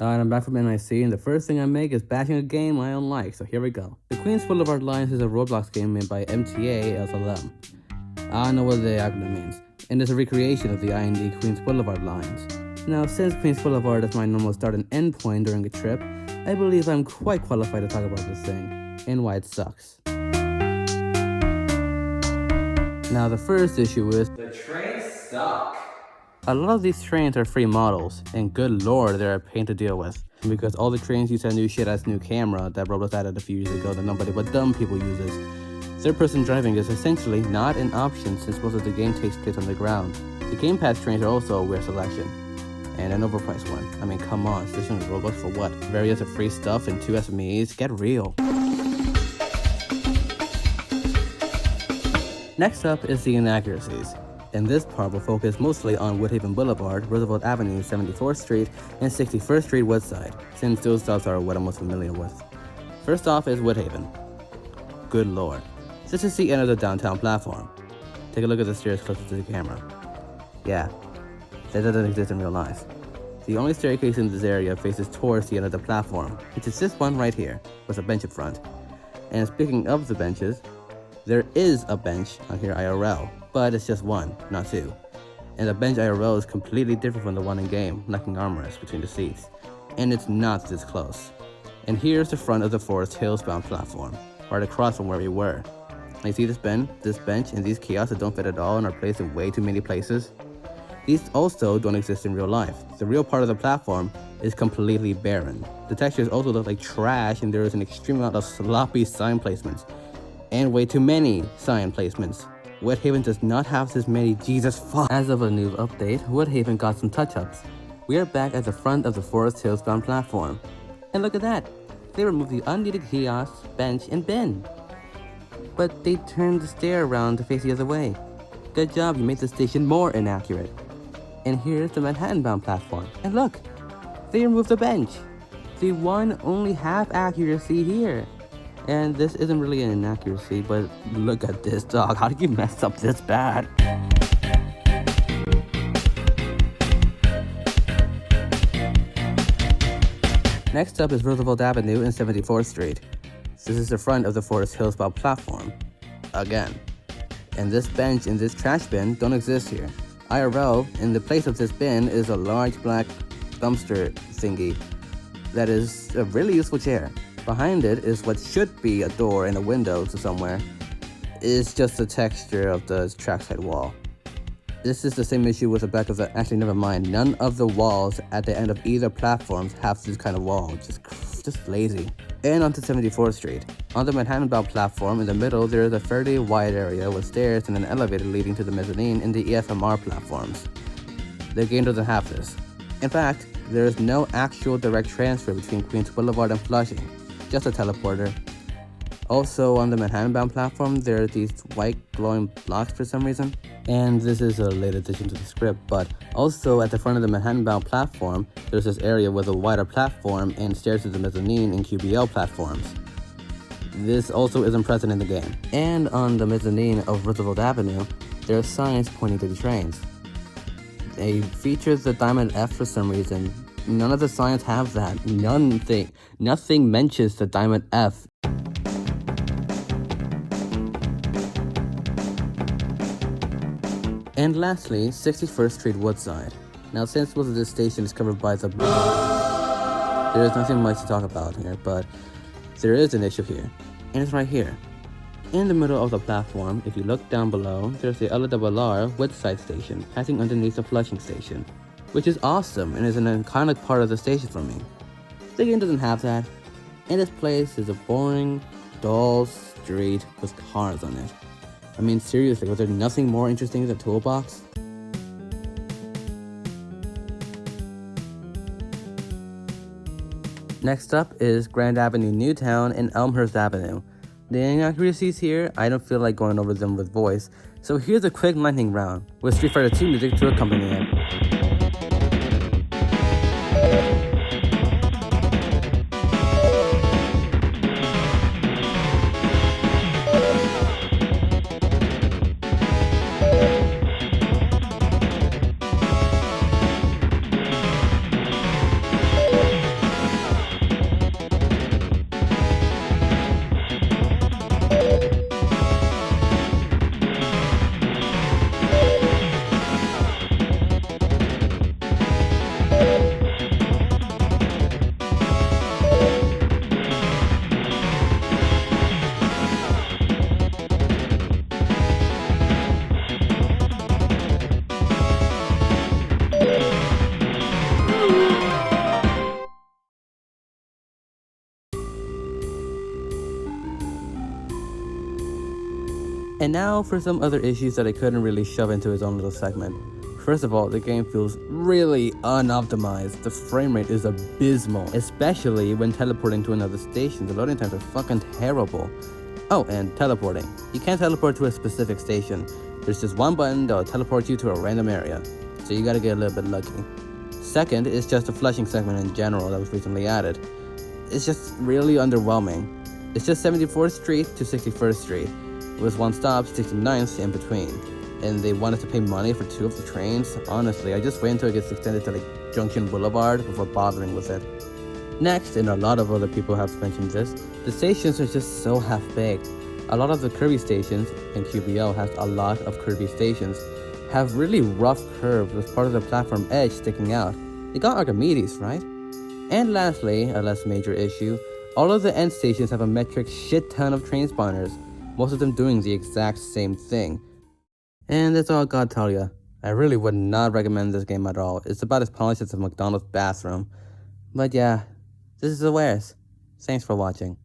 And I'm back from NIC, and the first thing I make is bashing a game I don't like, so here we go. The Queens Blvd Lines is a Roblox game made by MTA LLM. I don't know what the acronym means, and it's a recreation of the IND Queens Blvd Lines. Now, since Queens Boulevard is my normal start and end point during a trip, I believe I'm quite qualified to talk about this thing, and why it sucks. Now, the first issue is the trains suck. A lot of these trains are free models, and good lord, they're a pain to deal with. Because all the trains use that new shit-ass new camera that Roblox added a few years ago that nobody but dumb people uses. Third-person driving is essentially not an option since most of the game takes place on the ground. The Game Pass trains are also a weird selection, and an overpriced one. I mean, come on, switching to Roblox for what? Various of free stuff and 2 SMEs? Get real. Next up is the inaccuracies. In this part, we'll focus mostly on Woodhaven Boulevard, Roosevelt Avenue, 74th Street, and 61st Street Woodside, since those stops are what I'm most familiar with. First off is Woodhaven. Good lord. This is the end of the downtown platform. Take a look at the stairs closer to the camera. Yeah, that doesn't exist in real life. The only staircase in this area faces towards the end of the platform, which is this one right here, with a bench in front. And speaking of the benches, there is a bench on here IRL, but it's just one, not two. And the bench IRL is completely different from the one in game, lacking armrests between the seats. And it's not this close. And here's the front of the Forest Hills bound platform, right across from where we were. And you see this bench, and these kiosks that don't fit at all and are placed in way too many places? These also don't exist in real life. The real part of the platform is completely barren. The textures also look like trash, and there is an extreme amount of sloppy sign placements. And way too many sign placements. Woodhaven does not have this many Jesus fuck. As of a new update, Woodhaven got some touch-ups. We are back at the front of the Forest Hills bound platform. And look at that! They removed the unneeded kiosk, bench, and bin. But they turned the stair around to face the other way. Good job, you made the station more inaccurate. And here's the Manhattan bound platform. And look! They removed the bench! The one only half accuracy here. And this isn't really an inaccuracy, but look at this, dog. How did you mess up this bad? Next up is Roosevelt Avenue and 74th Street. This is the front of the Forest Hills bound platform. Again. And this bench and this trash bin don't exist here. IRL, in the place of this bin, is a large black dumpster thingy that is a really useful chair. Behind it is what should be a door and a window to somewhere. It's just the texture of the trackside wall. This is the same issue with the back of the... Actually, never mind. None of the walls at the end of either platforms have this kind of wall. Just lazy. And onto 74th Street. On the Manhattan-bound platform, in the middle, there is a fairly wide area with stairs and an elevator leading to the mezzanine in the EFMR platforms. The game doesn't have this. In fact, there is no actual direct transfer between Queens Boulevard and Flushing. Just a teleporter. Also, on the Manhattan-bound platform, there are these white glowing blocks for some reason. And this is a late addition to the script, but also at the front of the Manhattan-bound platform, there's this area with a wider platform and stairs to the mezzanine and QBL platforms. This also isn't present in the game. And on the mezzanine of Roosevelt Avenue, there are signs pointing to the trains. They feature the Diamond F for some reason. None of the signs have that. Nothing mentions the Diamond F. And lastly, 61st Street Woodside. Now, since most of this station is covered by the there is nothing much to talk about here, but there is an issue here. And it's right here. In the middle of the platform, if you look down below, there's the LRRR Woodside station passing underneath the Flushing station, which is awesome and is an iconic part of the station for me. The game doesn't have that, and this place is a boring, dull street with cars on it. I mean, seriously, was there nothing more interesting than the toolbox? Next up is Grand Avenue Newtown and Elmhurst Avenue. The inaccuracies here, I don't feel like going over them with voice, so here's a quick lightning round with Street Fighter 2 music to accompany it. And now for some other issues that I couldn't really shove into its own little segment. First of all, the game feels really unoptimized. The frame rate is abysmal, especially when teleporting to another station. The loading times are fucking terrible. Oh, and teleporting. You can't teleport to a specific station. There's just one button that will teleport you to a random area, so you gotta get a little bit lucky. Second, it's just the flushing segment in general that was recently added. It's just really underwhelming. It's just 74th Street to 61st Street, with one stop, 69th in between. And they wanted to pay money for 2 of the trains. Honestly, I just wait until it gets extended to like Junction Boulevard before bothering with it. Next, and a lot of other people have mentioned this, the stations are just so half-baked. A lot of the curvy stations, and QBL has a lot of curvy stations, have really rough curves with part of the platform edge sticking out. They got Archimedes, right? And lastly, a less major issue, all of the end stations have a metric shit ton of train spawners, most of them doing the exact same thing. And that's all I gotta tell ya. I really would not recommend this game at all. It's about as polished as a McDonald's bathroom. But yeah, this is Awares. Thanks for watching.